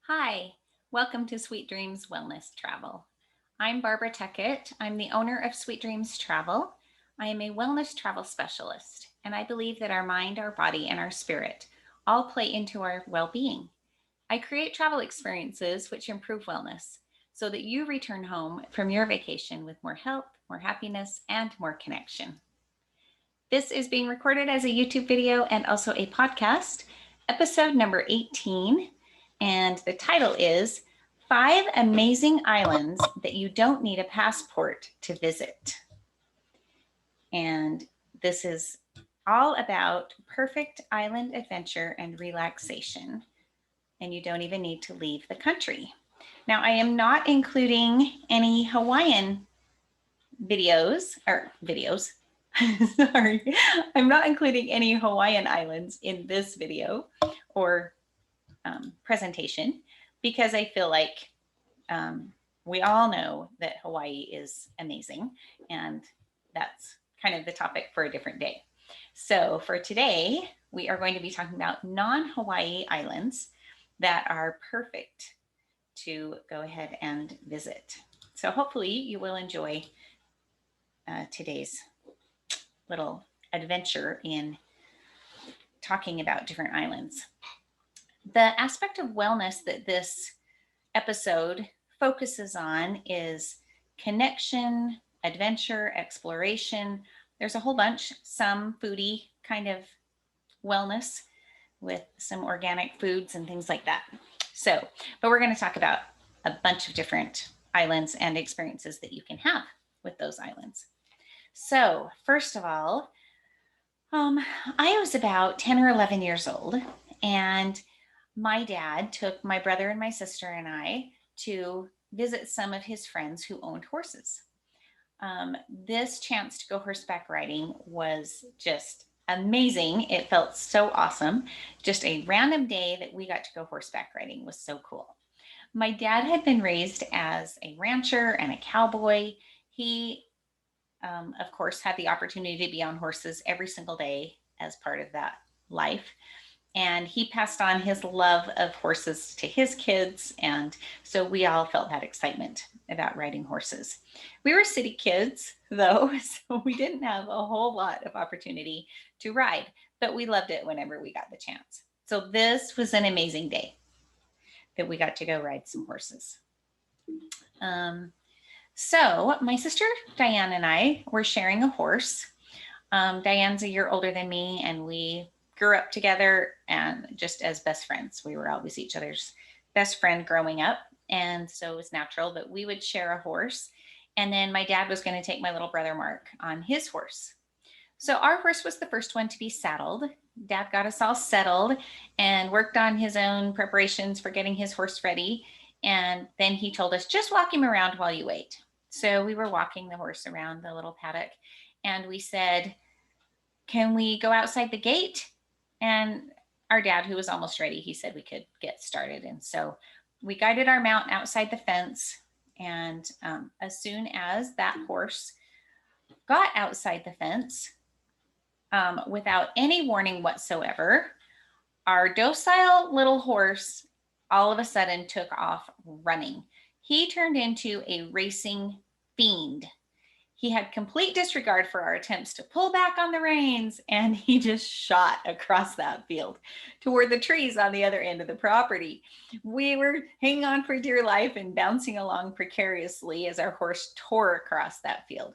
Hi, welcome to Sweet Dreams Wellness Travel. I'm Barbara Tuckett. I'm the owner of Sweet Dreams Travel. I am a wellness travel specialist, and I believe that our mind, our body, and our spirit all play into our well being. I create travel experiences which improve wellness so that you return home from your vacation with more health, more happiness, and more connection. This is being recorded as a YouTube video and also a podcast, episode number 18. And the title is 5 Amazing Islands That You Don't Need a Passport to Visit. And this is all about perfect island adventure and relaxation. And you don't even need to leave the country. Now, I am not including any Hawaiian videos. Sorry, I'm not including any Hawaiian islands in this video or presentation because I feel like we all know that Hawaii is amazing, and that's kind of the topic for a different day. So for today, we are going to be talking about non-Hawaii islands that are perfect to go ahead and visit. So hopefully you will enjoy today's little adventure in talking about different islands. The aspect of wellness that this episode focuses on is connection, adventure, exploration. There's a whole bunch, some foodie kind of wellness with some organic foods and things like that. So, but we're going to talk about a bunch of different islands and experiences that you can have with those islands. So, first of all, I was about 10 or 11 years old, and my dad took my brother and my sister and I to visit some of his friends who owned horses. This chance to go horseback riding was just amazing. It felt so awesome. Just a random day that we got to go horseback riding was so cool. My dad had been raised as a rancher and a cowboy. He of course, had the opportunity to be on horses every single day as part of that life. And he passed on his love of horses to his kids. And so we all felt that excitement about riding horses. We were city kids, though, so we didn't have a whole lot of opportunity to ride, but we loved it whenever we got the chance. So this was an amazing day that we got to go ride some horses. So my sister Diane and I were sharing a horse. Diane's a year older than me, and we grew up together and just as best friends. We were always each other's best friend growing up. And so it was natural that we would share a horse. And then my dad was going to take my little brother Mark on his horse. So our horse was the first one to be saddled. Dad got us all settled and worked on his own preparations for getting his horse ready. And then he told us, just walk him around while you wait. So we were walking the horse around the little paddock, and we said, can we go outside the gate? And our dad, who was almost ready, he said we could get started. And so we guided our mount outside the fence. And as soon as that horse got outside the fence, without any warning whatsoever, our docile little horse all of a sudden took off running. He turned into a racing fiend. He had complete disregard for our attempts to pull back on the reins, and he just shot across that field toward the trees on the other end of the property. We were hanging on for dear life and bouncing along precariously as our horse tore across that field.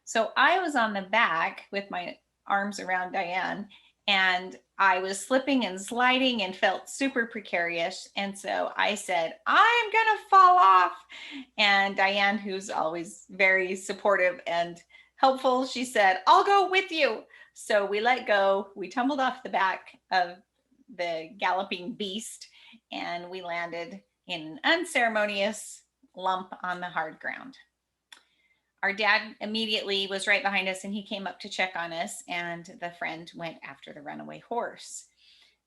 So I was on the back with my arms around Diane, and I was slipping and sliding and felt super precarious. And so I said, I'm going to fall off. And Diane, who's always very supportive and helpful, she said, I'll go with you. So we let go. We tumbled off the back of the galloping beast, and we landed in an unceremonious lump on the hard ground. Our dad immediately was right behind us, and he came up to check on us, and the friend went after the runaway horse.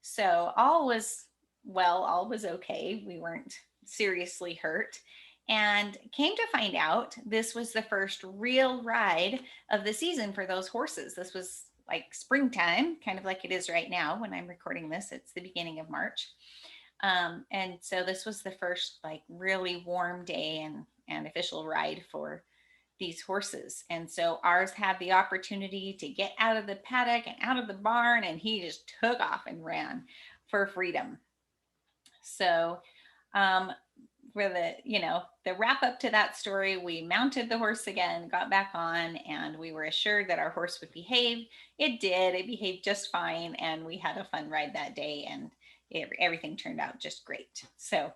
So all was well, all was okay. We weren't seriously hurt. And came to find out this was the first real ride of the season for those horses. This was like springtime, kind of like it is right now when I'm recording this. It's the beginning of March. And so this was the first like really warm day and official ride for these horses. And so ours had the opportunity to get out of the paddock and out of the barn, and he just took off and ran for freedom. So, for the wrap up to that story, we mounted the horse again, got back on, and we were assured that our horse would behave. It did. It behaved just fine, and we had a fun ride that day, and everything turned out just great. So,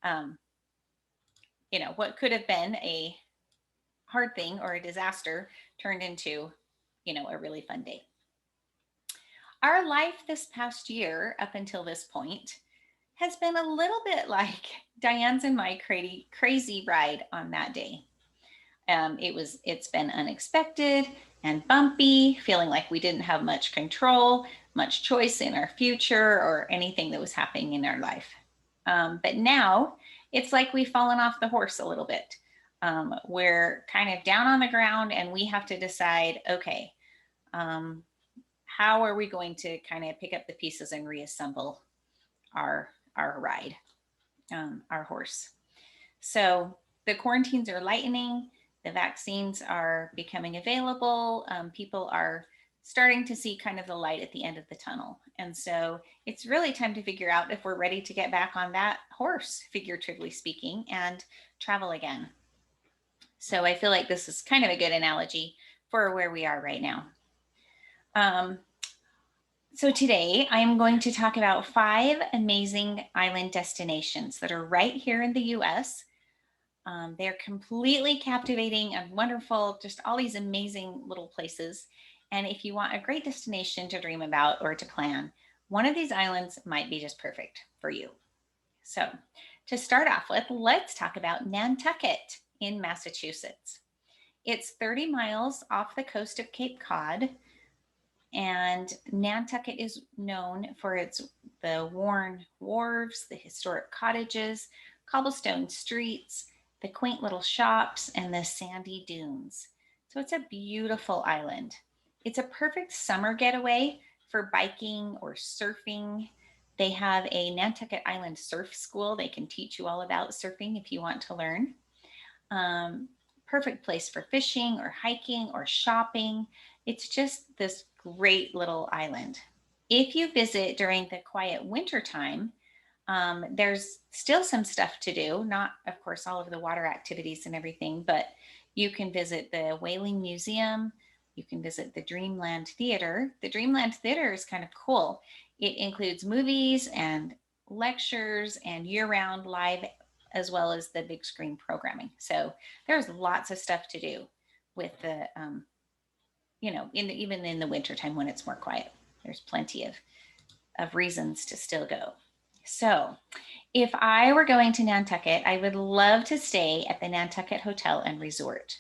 um, what could have been a hard thing or a disaster turned into, a really fun day. Our life this past year, up until this point, has been a little bit like Diane's and my crazy ride on that day. It's been unexpected and bumpy, feeling like we didn't have much control, much choice in our future or anything that was happening in our life. But now it's like we've fallen off the horse a little bit. We're kind of down on the ground and we have to decide, okay, how are we going to kind of pick up the pieces and reassemble our ride, our horse? So the quarantines are lightening, the vaccines are becoming available, people are starting to see kind of the light at the end of the tunnel. And so it's really time to figure out if we're ready to get back on that horse, figuratively speaking, and travel again. So I feel like this is kind of a good analogy for where we are right now. So today I'm going to talk about 5 amazing island destinations that are right here in the US. They're completely captivating and wonderful, just all these amazing little places. And if you want a great destination to dream about or to plan, one of these islands might be just perfect for you. So to start off with, let's talk about Nantucket in Massachusetts. It's 30 miles off the coast of Cape Cod. And Nantucket is known for the worn wharves, the historic cottages, cobblestone streets, the quaint little shops, and the sandy dunes. So it's a beautiful island. It's a perfect summer getaway for biking or surfing. They have a Nantucket Island surf school. They can teach you all about surfing if you want to learn. Perfect place for fishing or hiking or shopping. It's just this great little island. If you visit during the quiet winter time, there's still some stuff to do, not, of course, all of the water activities and everything, but you can visit the Whaling Museum. You can visit the Dreamland Theater. The Dreamland Theater is kind of cool. It includes movies and lectures and year-round live as well as the big screen programming. So there's lots of stuff to do with the, even in the wintertime when it's more quiet. There's plenty of reasons to still go. So if I were going to Nantucket, I would love to stay at the Nantucket Hotel and Resort.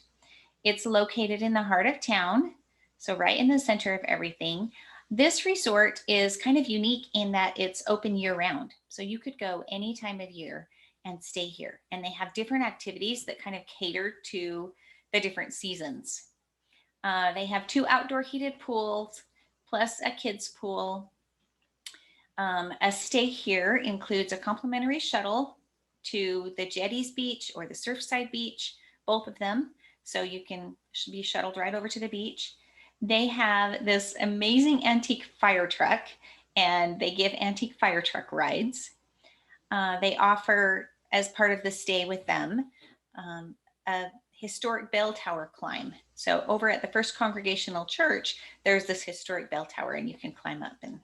It's located in the heart of town, so right in the center of everything. This resort is kind of unique in that it's open year round. So you could go any time of year and stay here. And they have different activities that kind of cater to the different seasons. They have 2 outdoor heated pools, plus a kids pool. A stay here includes a complimentary shuttle to the Jetties Beach or the Surfside Beach, both of them. So you can be shuttled right over to the beach. They have this amazing antique fire truck, and they give antique fire truck rides. They offer, as part of the stay with them, a historic bell tower climb. So over at the First Congregational Church, there's this historic bell tower, and you can climb up and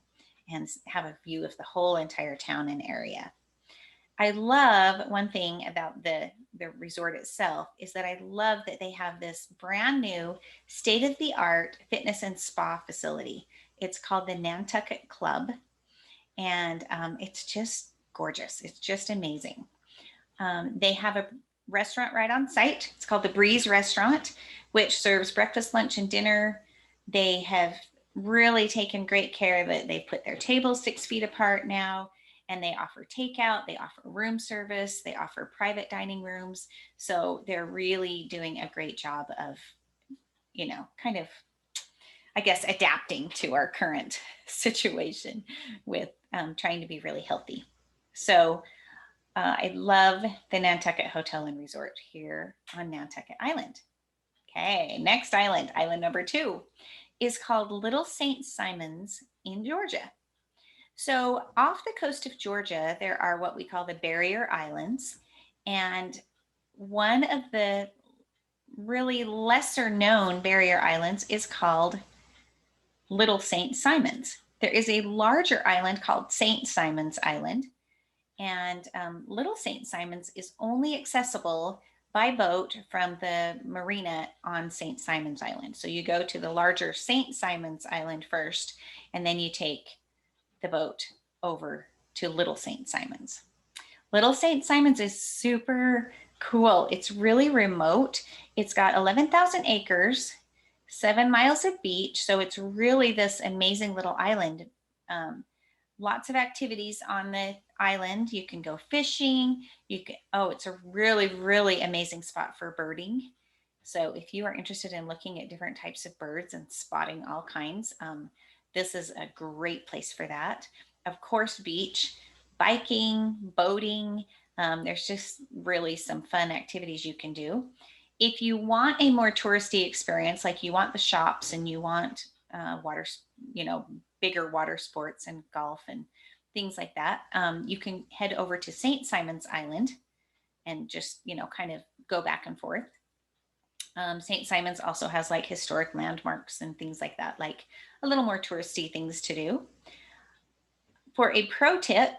have a view of the whole entire town and area. I love one thing about the resort itself is that I love that they have this brand new state-of-the-art fitness and spa facility. It's called the Nantucket Club, and it's just gorgeous. It's just amazing. They have a restaurant right on site. It's called the Breeze Restaurant, which serves breakfast, lunch, and dinner. They have really taken great care that they put their tables 6 feet apart now, and they offer takeout, they offer room service, they offer private dining rooms. So they're really doing a great job of, kind of, I guess, adapting to our current situation with trying to be really healthy. So I love the Nantucket Hotel and Resort here on Nantucket Island. Okay, next island, island number 2, is called Little St. Simons in Georgia. So off the coast of Georgia, there are what we call the barrier islands. And one of the really lesser known barrier islands is called Little St. Simons. There is a larger island called St. Simons Island. And Little St. Simons is only accessible by boat from the marina on St. Simons Island. So you go to the larger St. Simons Island first, and then you take the boat over to Little St. Simons. Little St. Simons is super cool. It's really remote. It's got 11,000 acres, 7 miles of beach. So it's really this amazing little island. Lots of activities on the island. You can go fishing. It's a really, really amazing spot for birding. So if you are interested in looking at different types of birds and spotting all kinds, this is a great place for that. Of course, beach, biking, boating. There's just really some fun activities you can do. If you want a more touristy experience, like you want the shops and you want water, bigger water sports and golf and things like that, you can head over to St. Simons Island and just, kind of go back and forth. St. Simons also has like historic landmarks and things like that, like a little more touristy things to do. For a pro tip,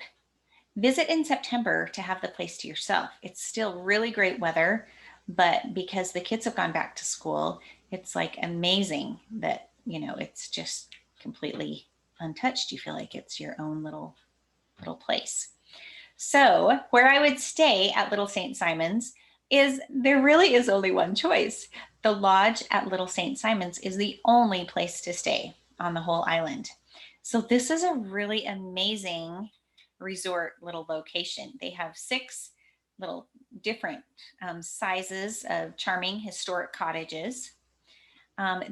visit in September to have the place to yourself. It's still really great weather, but because the kids have gone back to school, it's like amazing that, it's just completely untouched. You feel like it's your own little place. So where I would stay at Little St. Simons is there really is only one choice. The lodge at Little St. Simons is the only place to stay on the whole island. So this is a really amazing resort little location. They have 6 little different sizes of charming historic cottages.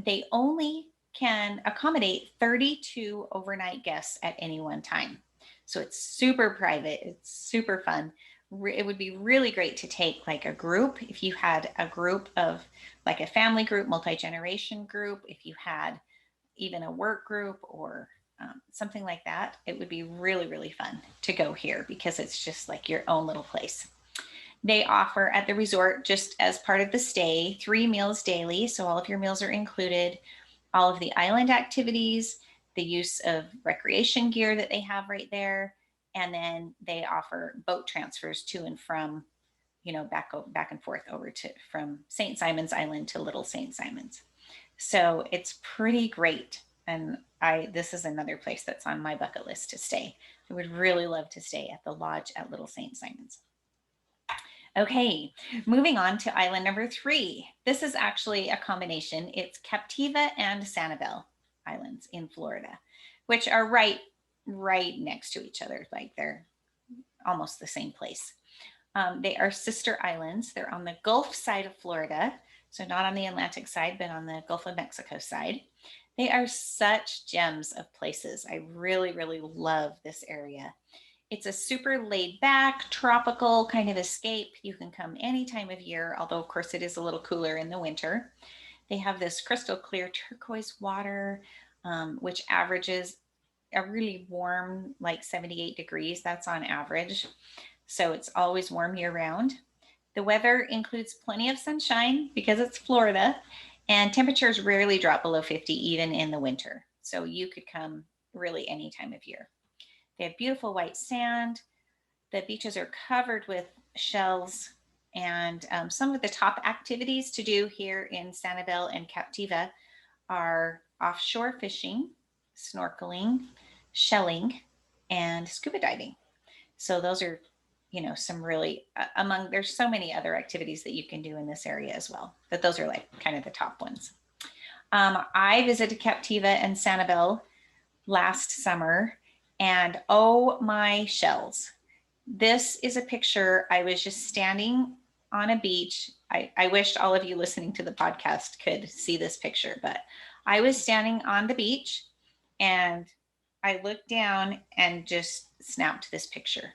They only can accommodate 32 overnight guests at any one time. So it's super private. It's super fun. It would be really great to take like a group. If you had a group of like a family group, multi-generation group, if you had even a work group or something like that, it would be really, really fun to go here because it's just like your own little place. They offer at the resort, just as part of the stay, 3 meals daily. So all of your meals are included, all of the island activities, the use of recreation gear that they have right there. And then they offer boat transfers to and from, back and forth over to from St. Simons Island to Little St. Simons. So it's pretty great. And this is another place that's on my bucket list to stay. I would really love to stay at the lodge at Little St. Simons. Okay, moving on to island number 3. This is actually a combination. It's Captiva and Sanibel Islands in Florida, which are right next to each other. Like they're almost the same place. They are sister islands. They're on the Gulf side of Florida. So not on the Atlantic side, but on the Gulf of Mexico side. They are such gems of places. I really, really love this area. It's a super laid back, tropical kind of escape. You can come any time of year, although of course it is a little cooler in the winter. They have this crystal clear turquoise water, which averages a really warm, like 78 degrees. That's on average. So it's always warm year round. The weather includes plenty of sunshine because it's Florida, and temperatures rarely drop below 50 even in the winter. So you could come really any time of year. They have beautiful white sand. The beaches are covered with shells, and some of the top activities to do here in Sanibel and Captiva are offshore fishing, snorkeling, shelling, and scuba diving. So those are, some really there's so many other activities that you can do in this area as well, but those are like kind of the top ones. I visited Captiva and Sanibel last summer, and oh my shells. This is a picture. I was just standing on a beach. I wished all of you listening to the podcast could see this picture, but I was standing on the beach and I looked down and just snapped this picture.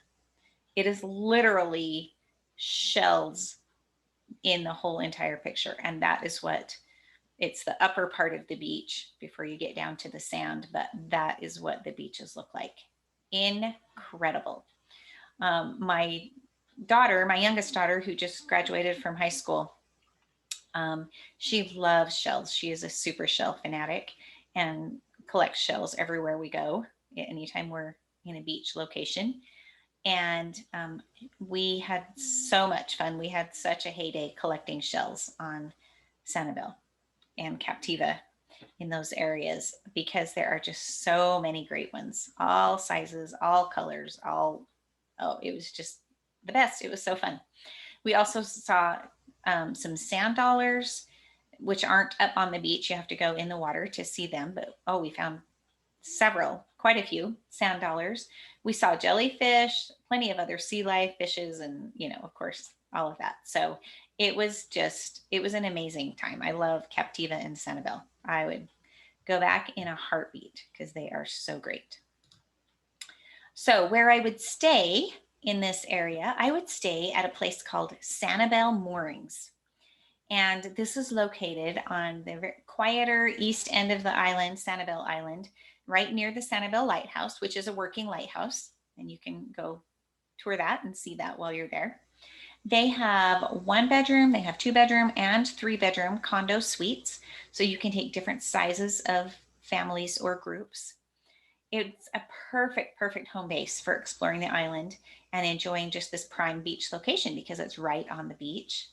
It is literally shells in the whole entire picture. And that is what it's the upper part of the beach before you get down to the sand, but that is what the beaches look like. Incredible. My daughter, my youngest daughter, who just graduated from high school, she loves shells. She is a super shell fanatic and collects shells everywhere we go, anytime we're in a beach location. And we had so much fun. We had such a heyday collecting shells on Sanibel and Captiva in those areas because there are just so many great ones, all sizes, all colors, all, oh, it was just the best. It was so fun. We also saw some sand dollars, which aren't up on the beach. You have to go in the water to see them. But oh, we found quite a few sand dollars. We saw jellyfish, plenty of other sea life, fishes, and, you know, of course, all of that. So it was an amazing time. I love Captiva and Sanibel. I would go back in a heartbeat because they are so great. So where I would stay in this area, I would stay at a place called Sanibel Moorings. And this is located on the quieter east end of the island, Sanibel Island, right near the Sanibel Lighthouse, which is a working lighthouse. And you can go tour that and see that while you're there. They have 1 bedroom, they have 2 bedroom and 3 bedroom condo suites. So you can take different sizes of families or groups. It's a perfect home base for exploring the island and enjoying just this prime beach location because it's right on the beach.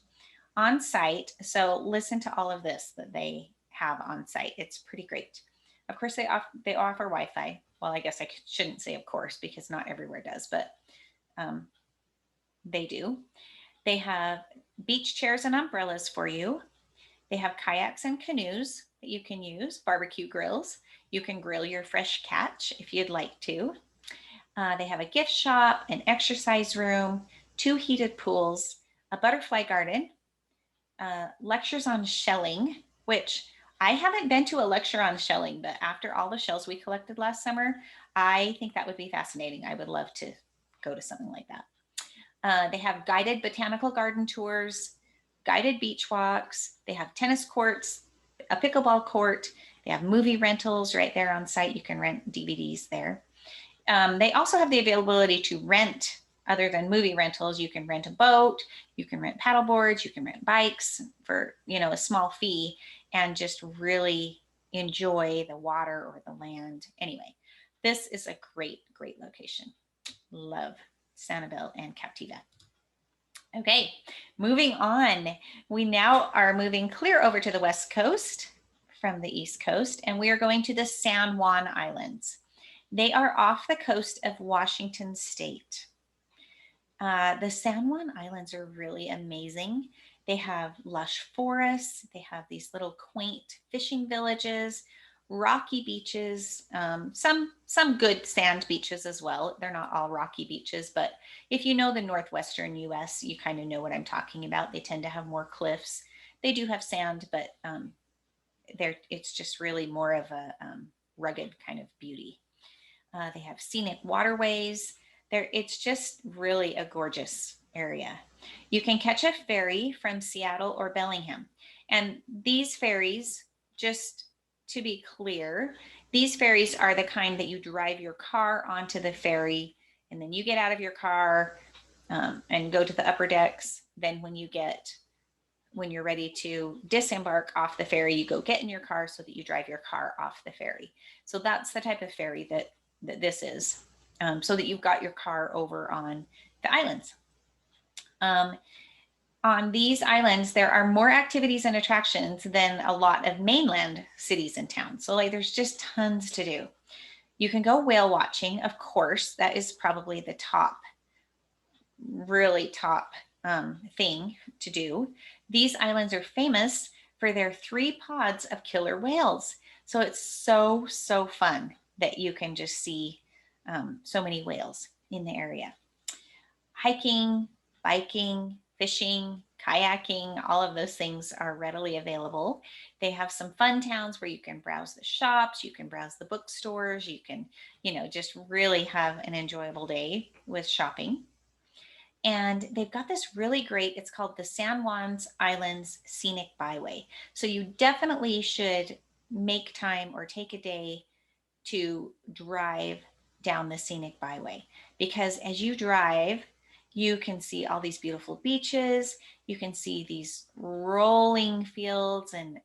On site, so listen to all of this that they have on site. It's pretty great. Of course, they offer Wi-Fi. Well, I guess I shouldn't say of course because not everywhere does, but they do. They have beach chairs and umbrellas for you. They have kayaks and canoes that you can use, barbecue grills. You can grill your fresh catch if you'd like to. They have a gift shop, an exercise room, 2 heated pools, a butterfly garden, lectures on shelling, which I haven't been to a lecture on shelling, but after all the shells we collected last summer, I think that would be fascinating. I would love to go to something like that. They have guided botanical garden tours, guided beach walks. They have tennis courts, a pickleball court. They have movie rentals right there on site. You can rent DVDs there. They also have the availability to rent, other than movie rentals. You can rent a boat, you can rent paddle boards, you can rent bikes for, you know, a small fee and just really enjoy the water or the land. Anyway, this is a great location. Love Sanibel and Captiva. Okay, moving on. We now are moving clear over to the West Coast from the East Coast, and we are going to the San Juan Islands. They are off the coast of Washington State. The San Juan Islands are really amazing. They have lush forests. They have these little quaint fishing villages, rocky beaches, some good sand beaches as well. They're not all rocky beaches, but if you know the Northwestern US, you kind of know what I'm talking about. They tend to have more cliffs. They do have sand, but it's just really more of a rugged kind of beauty. They have scenic waterways. It's just really a gorgeous area. You can catch a ferry from Seattle or Bellingham. And these ferries, just to be clear, these ferries are the kind that you drive your car onto the ferry and then you get out of your car and go to the upper decks. Then when you're ready to disembark off the ferry, you go get in your car so that you drive your car off the ferry. So that's the type of ferry that this is, so that you've got your car over on the islands. On these islands, there are more activities and attractions than a lot of mainland cities and towns. So like there's just tons to do. You can go whale watching, of course. That is probably the really top thing to do. These islands are famous for their 3 pods of killer whales. So it's so fun that you can just see so many whales in the area. Hiking, biking, fishing, kayaking, all of those things are readily available. They have some fun towns where you can browse the shops, you can browse the bookstores, you can, just really have an enjoyable day with shopping. And they've got this really great, it's called the San Juan's Islands Scenic Byway. So you definitely should make time or take a day to drive down the scenic byway, because as you drive, you can see all these beautiful beaches. You can see these rolling fields and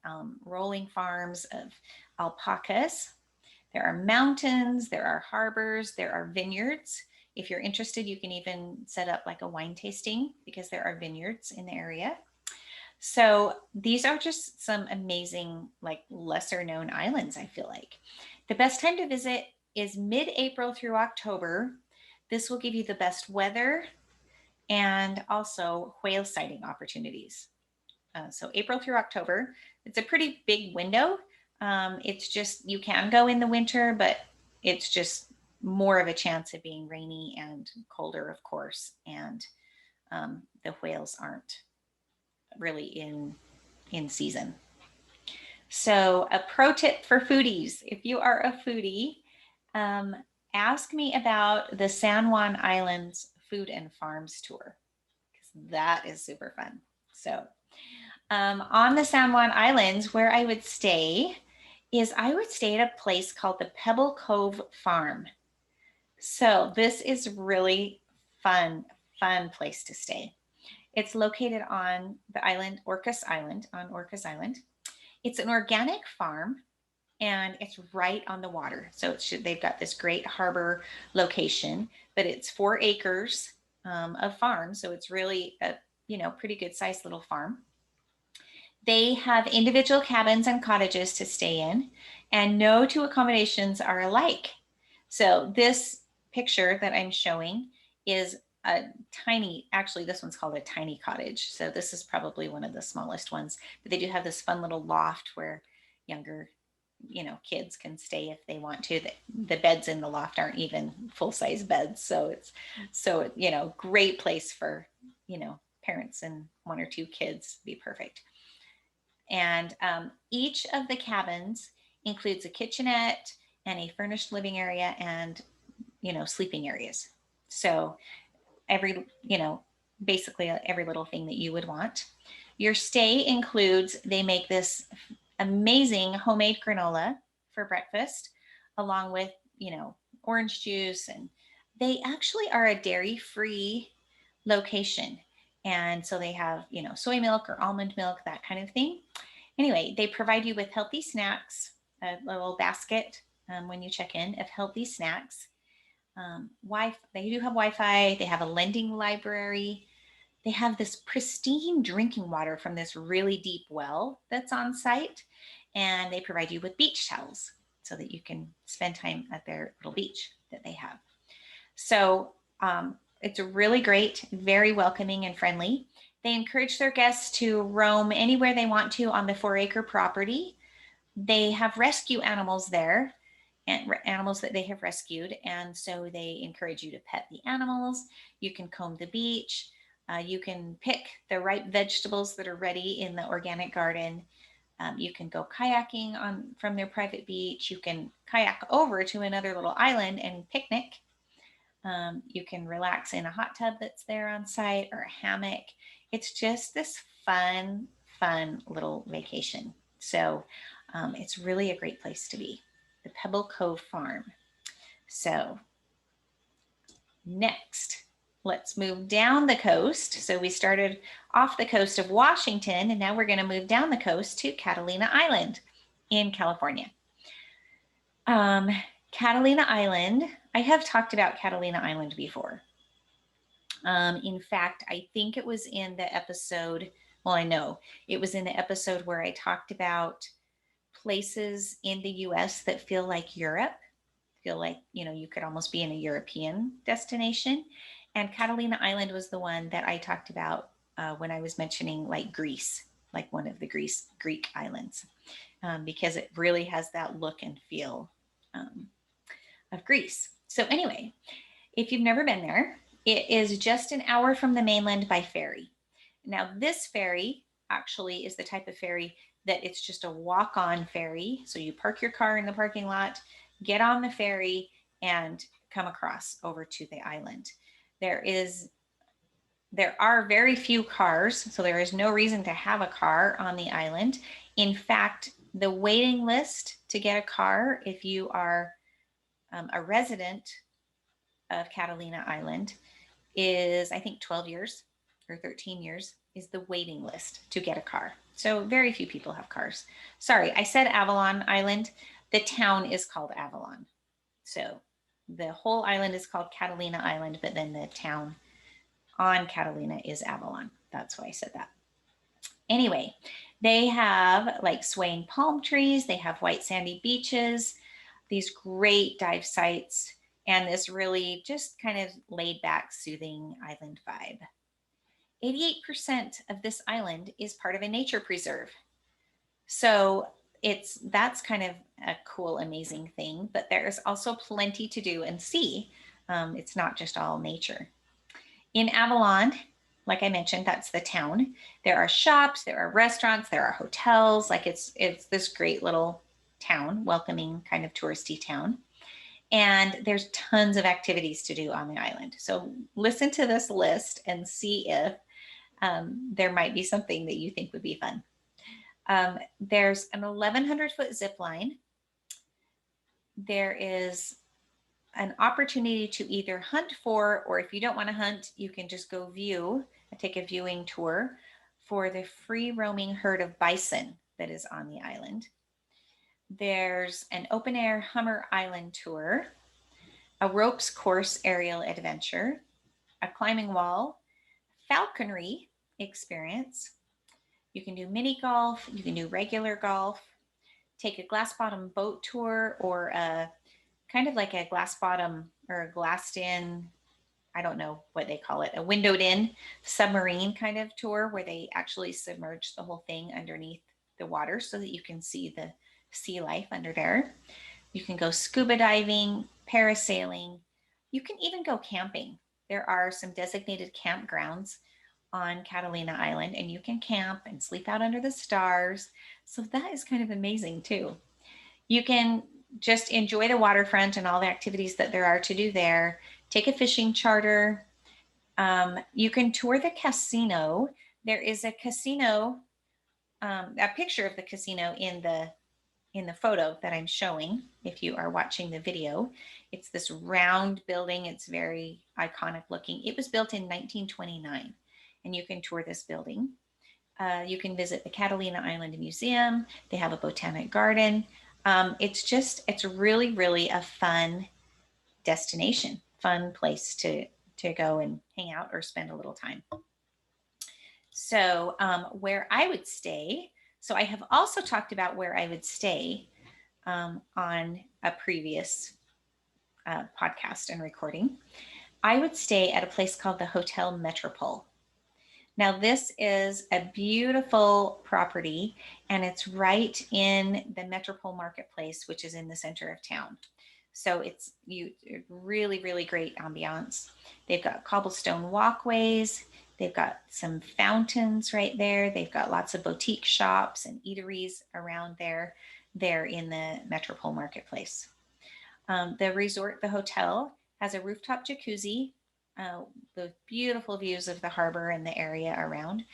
rolling farms of alpacas. There are mountains, there are harbors, there are vineyards. If you're interested, you can even set up like a wine tasting because there are vineyards in the area. So these are just some amazing, like lesser known islands, I feel like. The best time to visit is mid-April through October. This will give you the best weather and also whale sighting opportunities. So April through October, it's a pretty big window. It's just, you can go in the winter, but it's just more of a chance of being rainy and colder, of course. And the whales aren't really in season. So a pro tip for foodies, if you are a foodie, ask me about the San Juan Islands Food and Farms Tour, because that is super fun. So on the San Juan Islands, where I would stay is I would stay at a place called the Pebble Cove Farm. So this is really fun place to stay. It's located on the island, Orcas Island, on Orcas Island. It's an organic farm and it's right on the water. So they've got this great harbor location, but it's 4 acres of farm. So it's really a, pretty good sized little farm. They have individual cabins and cottages to stay in, and no two accommodations are alike. So this picture that I'm showing is a tiny, actually this one's called a tiny cottage. So this is probably one of the smallest ones, but they do have this fun little loft where younger, kids can stay if they want to. The beds in the loft aren't even full-size beds. So great place for, parents and 1 or 2 kids, be perfect. And each of the cabins includes a kitchenette and a furnished living area and, sleeping areas. So basically every little thing that you would want. Your stay includes, they make this amazing homemade granola for breakfast, along with, orange juice. And they actually are a dairy-free location. And so they have, soy milk or almond milk, that kind of thing. Anyway, they provide you with healthy snacks, a little basket when you check in of healthy snacks. They do have Wi-Fi. They have a lending library. They have this pristine drinking water from this really deep well that's on site. And they provide you with beach towels so that you can spend time at their little beach that they have. So it's really great, very welcoming and friendly. They encourage their guests to roam anywhere they want to on the 4-acre property. They have rescue animals there, and animals that they have rescued. And so they encourage you to pet the animals. You can comb the beach. You can pick the ripe vegetables that are ready in the organic garden. You can go kayaking from their private beach. You can kayak over to another little island and picnic. You can relax in a hot tub that's there on site or a hammock. It's just this fun little vacation. So it's really a great place to be, the Pebble Cove Farm. So next, let's move down the coast. So we started off the coast of Washington, and now we're going to move down the coast to Catalina Island in California. Catalina Island, I have talked about Catalina Island before. In fact, I think it was in the episode, I know it was in the episode where I talked about places in the US that feel like Europe, feel like, you could almost be in a European destination. And Catalina Island was the one that I talked about when I was mentioning like Greece, like one of the Greek islands, because it really has that look and feel of Greece. So anyway, if you've never been there, it is just an hour from the mainland by ferry. Now, this ferry actually is the type of ferry that it's just a walk-on ferry. So you park your car in the parking lot, get on the ferry, and come across over to the island. There is There are very few cars, so there is no reason to have a car on the island. In fact, the waiting list to get a car, if you are a resident of Catalina Island, is I think 12 years or 13 years is the waiting list to get a car. So very few people have cars. Sorry, I said Avalon Island. The town is called Avalon. So the whole island is called Catalina Island, but then the town on Catalina is Avalon. That's why I said that. Anyway, they have like swaying palm trees, they have white sandy beaches, these great dive sites, and this really just kind of laid back, soothing island vibe. 88% of this island is part of a nature preserve. So that's kind of a cool, amazing thing, but there's also plenty to do and see. It's not just all nature. In Avalon, like I mentioned, that's the town. There are shops, there are restaurants, there are hotels. Like it's this great little town, welcoming kind of touristy town. And there's tons of activities to do on the island. So listen to this list and see if there might be something that you think would be fun. There's an 1,100-foot zip line. There is an opportunity to either hunt for, or if you don't want to hunt, you can just go view, take a viewing tour for the free roaming herd of bison that is on the island. There's an open air Hummer Island tour, a ropes course aerial adventure, a climbing wall, falconry experience. You can do mini golf, you can do regular golf, take a glass bottom boat tour, or a kind of like a glass bottom or a glassed in, I don't know what they call it, a windowed in submarine kind of tour where they actually submerge the whole thing underneath the water so that you can see the sea life under there. You can go scuba diving, parasailing. You can even go camping. There are some designated campgrounds on Catalina Island, and you can camp and sleep out under the stars. So that is kind of amazing too. You can just enjoy the waterfront and all the activities that there are to do there. Take a fishing charter. You can tour the casino. There is a casino, a picture of the casino in the photo that I'm showing. If you are watching the video, it's this round building. It's very iconic looking. It was built in 1929, and you can tour this building. You can visit the Catalina Island Museum. They have a botanic garden. It's really, really a fun destination, fun place to go and hang out or spend a little time. So where I would stay, so I have also talked about where I would stay on a previous podcast and recording. I would stay at a place called the Hotel Metropole. Now, this is a beautiful property, and it's right in the Metropole Marketplace, which is in the center of town. So it's really, really great ambiance. They've got cobblestone walkways. They've got some fountains right there. They've got lots of boutique shops and eateries around there in the Metropole Marketplace. The resort, the hotel, has a rooftop jacuzzi, the beautiful views of the harbor and the area around.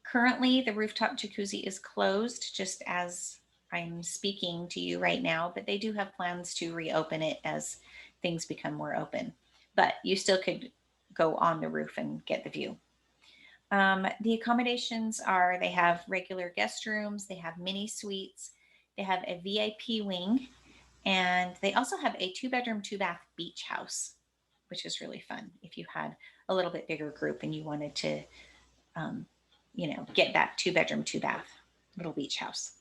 Currently, the rooftop jacuzzi is closed just as I'm speaking to you right now, but they do have plans to reopen it as things become more open. But you still could go on the roof and get the view. The accommodations are, they have regular guest rooms, they have mini suites, they have a VIP wing, and they also have a 2-bedroom, 2-bath beach house, which is really fun if you had a little bit bigger group and you wanted to, get that 2-bedroom, 2-bath little beach house.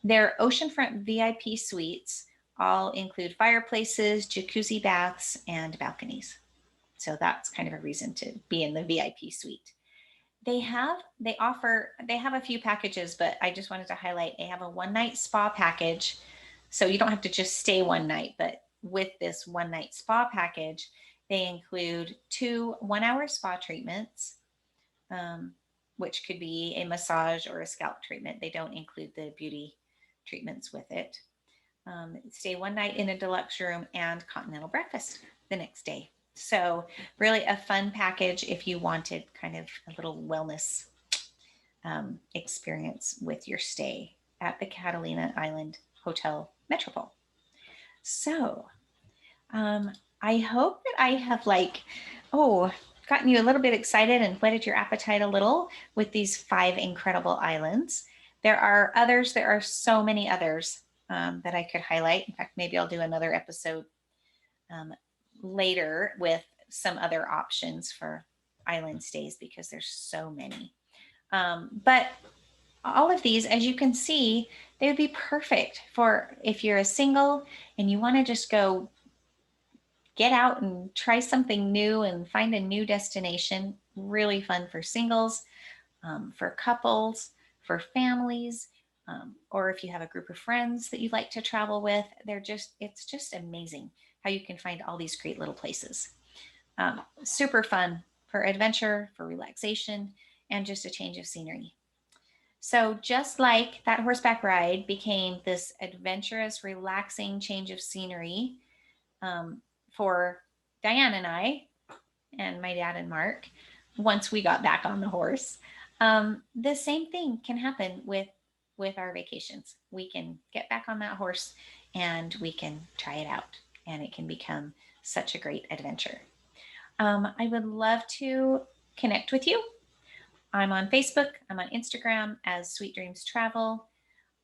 Their oceanfront VIP suites all include fireplaces, jacuzzi baths, and balconies. So that's kind of a reason to be in the VIP suite. They have a few packages, but I just wanted to highlight, they have a 1-night spa package. So you don't have to just stay one night, but with this 1-night spa package, they include 2 1-hour spa treatments, which could be a massage or a scalp treatment. They don't include the beauty treatments with it. Stay one night in a deluxe room and continental breakfast the next day. So really a fun package if you wanted kind of a little wellness experience with your stay at the Catalina Island Hotel Metropole. So I hope that I have gotten you a little bit excited and whetted your appetite a little with these 5 incredible islands. There are others. There are so many others that I could highlight. In fact, maybe I'll do another episode later with some other options for island stays because there's so many. But all of these, as you can see, they would be perfect for if you're a single and you want to just go get out and try something new and find a new destination. Really fun for singles, for couples, for families, or if you have a group of friends that you like to travel with. It's just amazing how you can find all these great little places. Super fun for adventure, for relaxation, and just a change of scenery. So just like that horseback ride became this adventurous, relaxing change of scenery for Diane and I, and my dad and Mark, once we got back on the horse, the same thing can happen with our vacations. We can get back on that horse and we can try it out, and it can become such a great adventure. I would love to connect with you. I'm on Facebook, I'm on Instagram as Sweet Dreams Travel.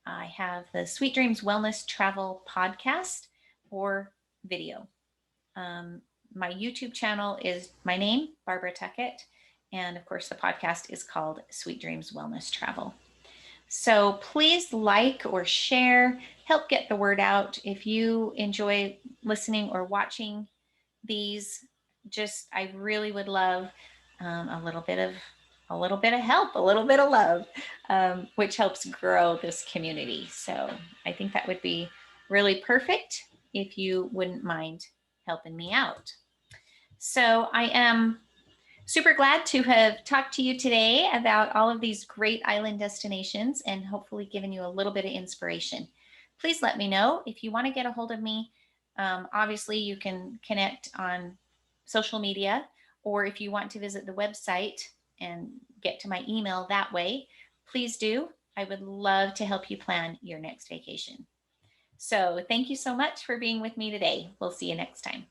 I have the Sweet Dreams Wellness Travel podcast or video. My YouTube channel is my name, Barbara Tuckett. And of course, the podcast is called Sweet Dreams Wellness Travel. So please like or share, help get the word out. If you enjoy listening or watching these, I really would love a little bit of help, a little bit of love, which helps grow this community. So I think that would be really perfect if you wouldn't mind helping me out. So I am super glad to have talked to you today about all of these great island destinations and hopefully given you a little bit of inspiration. Please let me know if you want to get a hold of me. Obviously, you can connect on social media, or if you want to visit the website and get to my email that way, please do. I would love to help you plan your next vacation. So thank you so much for being with me today. We'll see you next time.